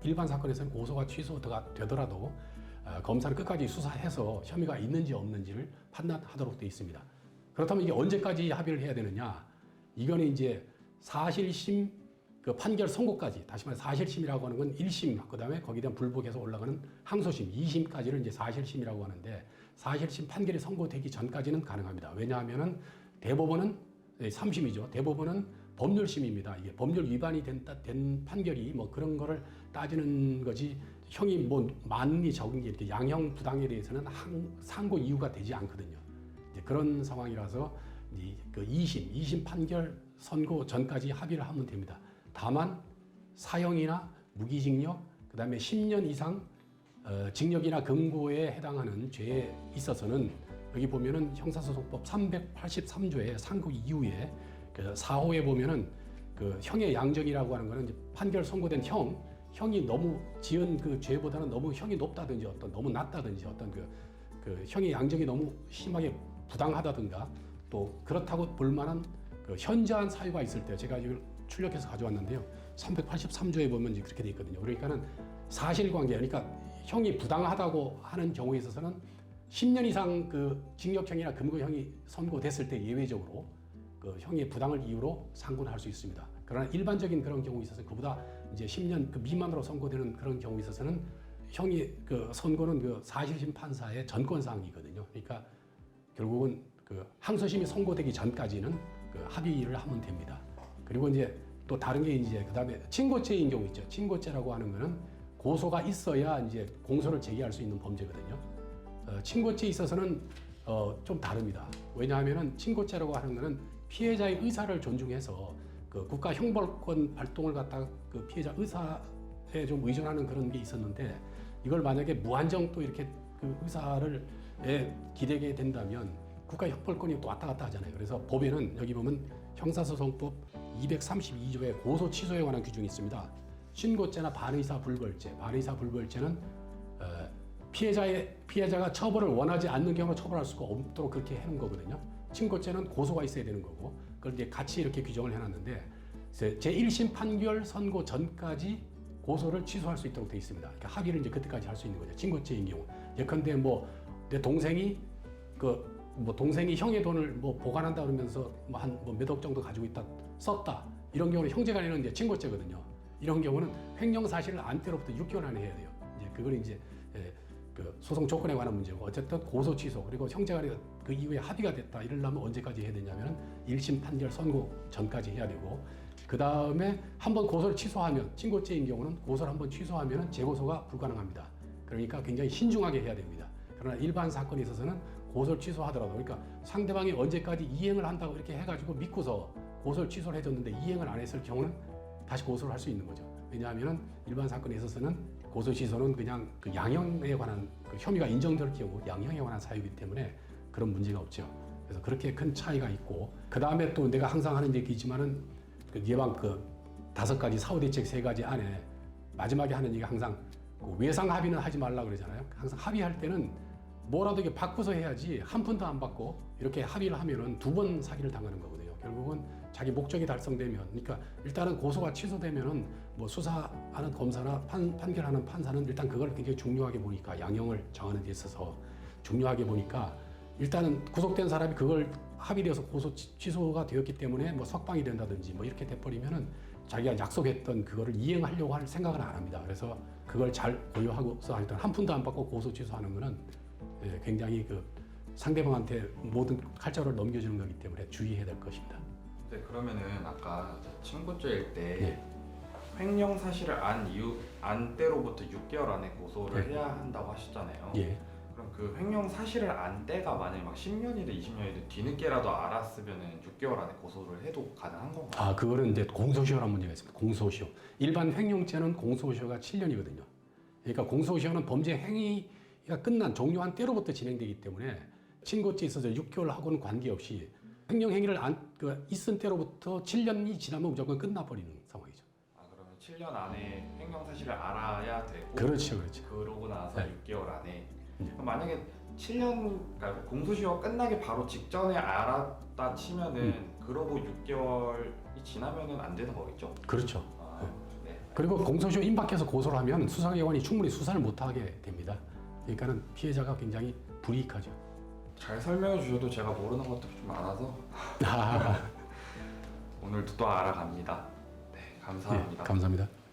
일반 사건에서는 고소가 취소가 되더라도 검사는 끝까지 수사해서 혐의가 있는지 없는지를 판단하도록 되어 있습니다. 그렇다면 이게 언제까지 합의를 해야 되느냐? 이거는 이제 사실심 그 판결 선고까지, 다시 말해 사실심이라고 하는 건 1심, 그 다음에 거기에 대한 불복해서 올라가는 항소심, 2심까지를 이제 사실심이라고 하는데, 사실심 판결이 선고되기 전까지는 가능합니다. 왜냐하면은 대법원은 3심이죠. 대법원은 법률심입니다. 이게 법률 위반이 된 판결이 뭐 그런 거를 따지는 거지, 형이 뭐 많이 적은 게 이렇게 양형 부당에 대해서는 상고 이유가 되지 않거든요. 이제 그런 상황이라서 이제 그 2심 판결 선고 전까지 합의를 하면 됩니다. 다만 사형이나 무기징역, 그 다음에 10년 이상 징역이나 금고에 해당하는 죄에 있어서는 여기 보면은 형사소송법 383조의 상고 이후에 그 4호에 보면은 그 형의 양정이라고 하는 거는 이제 판결 선고된 형이 너무 지은 그 죄보다는 너무 형이 높다든지 어떤 너무 낮다든지 어떤 그 형의 양정이 너무 심하게 부당하다든가 또 그렇다고 볼 만한 그 현저한 사유가 있을 때, 제가 이걸 출력해서 가져왔는데요. 383조에 보면 이제 그렇게 돼 있거든요. 그러니까는 사실관계, 그러니까 형이 부당하다고 하는 경우에 있어서는 10년 이상 그 징역형이나 금고형이 선고됐을 때 예외적으로 그 형의 부당을 이유로 상고를 할 수 있습니다. 그러나 일반적인 그런 경우에 있어서 그보다 이제 10년 그 미만으로 선고되는 그런 경우에 있어서는 형이 그 선고는 그 사실심 판사의 전권사항이거든요. 그러니까 결국은 그 항소심이 선고되기 전까지는 그 합의를 하면 됩니다. 그리고 이제 또 다른 게 이제 그 다음에 친고죄인 경우 있죠. 친고죄라고 하는 거는 고소가 있어야 이제 공소를 제기할 수 있는 범죄거든요. 친고죄에 있어서는 좀 다릅니다. 왜냐하면은 친고죄라고 하는 거는 피해자의 의사를 존중해서 그 국가 형벌권 발동을 갖다가 그 피해자 의사에 좀 의존하는 그런 게 있었는데, 이걸 만약에 무한정 또 이렇게 그 의사를 기대게 된다면 국가 형벌권이 또 왔다 갔다 하잖아요. 그래서 법에는 여기 보면 형사소송법 232조의 고소 취소에 관한 규정이 있습니다. 신고죄나 반의사 불벌죄는 피해자가 처벌을 원하지 않는 경우는 처벌할 수가 없도록 그렇게 해놓은 거거든요. 친고죄는 고소가 있어야 되는 거고, 그걸 이제 같이 이렇게 규정을 해놨는데, 제1심 판결 선고 전까지 고소를 취소할 수 있도록 되어 있습니다. 그러니까 합의를 이제 그때까지 할 수 있는 거죠. 친고죄인 경우. 예컨대 뭐 내 동생이 동생이 형의 돈을 뭐 보관한다 그러면서 뭐 한 몇 억 정도 가지고 있다 썼다, 이런 경우는 형제간에는 이제 친고죄거든요. 이런 경우는 횡령 사실을 안 때로부터 6개월 안에 해야 돼요. 이제 그걸 이제 그 소송 조건에 관한 문제고, 어쨌든 고소 취소, 그리고 형제간에 그 이후에 합의가 됐다 이러려면 언제까지 해야 되냐면은 1심 판결 선고 전까지 해야 되고, 그 다음에 한번 고소를 취소하면, 친고죄인 경우는 고소를 한번 취소하면은 재고소가 불가능합니다. 그러니까 굉장히 신중하게 해야 됩니다. 그러나 일반 사건에 있어서는 고소를 취소하더라도, 그러니까 상대방이 언제까지 이행을 한다고 이렇게 해가지고 믿고서 고소를 취소를 해줬는데 이행을 안 했을 경우는 다시 고소를 할 수 있는 거죠. 왜냐하면은 일반 사건에 있어서는 고소 취소는 그냥 그 양형에 관한 그 혐의가 인정될 경우 양형에 관한 사유이기 때문에 그런 문제가 없죠. 그래서 그렇게 큰 차이가 있고, 그 다음에 또 내가 항상 하는 얘기지만은 그 예방 그 5가지 사후 대책 3가지 안에 마지막에 하는 얘기가 항상 그 외상 합의는 하지 말라 그러잖아요. 항상 합의할 때는 뭐라도 이게 바꾸서 해야지, 한 푼도 안 받고 이렇게 합의를 하면은 2번 사기를 당하는 거거든요. 결국은 자기 목적이 달성되면, 그러니까 일단은 고소가 취소되면은 뭐 수사하는 검사나 판결하는 판사는 일단 그걸 굉장히 중요하게 보니까, 양형을 정하는 데 있어서 중요하게 보니까, 일단은 구속된 사람이 그걸 합의되어서 고소 취소가 되었기 때문에 뭐 석방이 된다든지 뭐 이렇게 돼버리면은 자기가 약속했던 그거를 이행하려고 할 생각은 안 합니다. 그래서 그걸 잘 고려하고서 일단 한 푼도 안 받고 고소 취소하는 거는 굉장히 그 상대방한테 모든 칼자루를 넘겨주는 거기 때문에 주의해야 될 것입니다. 네, 그러면은 아까 친고죄일 때 횡령 사실을 안 때로부터 6개월 안에 고소를 해야 한다고 하셨잖아요. 예. 그럼 그 횡령 사실을 안 때가 만약에 막 10년이든 20년이든 뒤늦게라도 알았으면은 6개월 안에 고소를 해도 가능한 건가요? 그거는 이제 공소시효라는 문제가 있습니다. 공소시효. 일반 횡령죄는 공소시효가 7년이거든요. 그러니까 공소시효는 범죄 행위가 끝난 종료한 때로부터 진행되기 때문에 친고죄에 있어서 6개월하고는 관계없이 횡령 행위를 있은 때로부터 7년이 지나면 무조건 끝나버리는 상황이죠. 그러면 7년 안에 횡령 사실을 알아야 되고, 그렇죠. 그러고 나서 네. 6개월 안에. 그럼 만약에 7년, 그러니까 공소시효가 끝나기 바로 직전에 알았다 치면은 그러고 6개월이 지나면은 안 되는 거겠죠? 그렇죠. 네, 그리고 공소시효 임박해서 고소를 하면 수사기관이 충분히 수사를 못하게 됩니다. 그러니까는 피해자가 굉장히 불이익하죠. 잘 설명해 주셔도 제가 모르는 것들이 좀 많아서 오늘도 또 알아갑니다. 네, 감사합니다. 예, 감사합니다.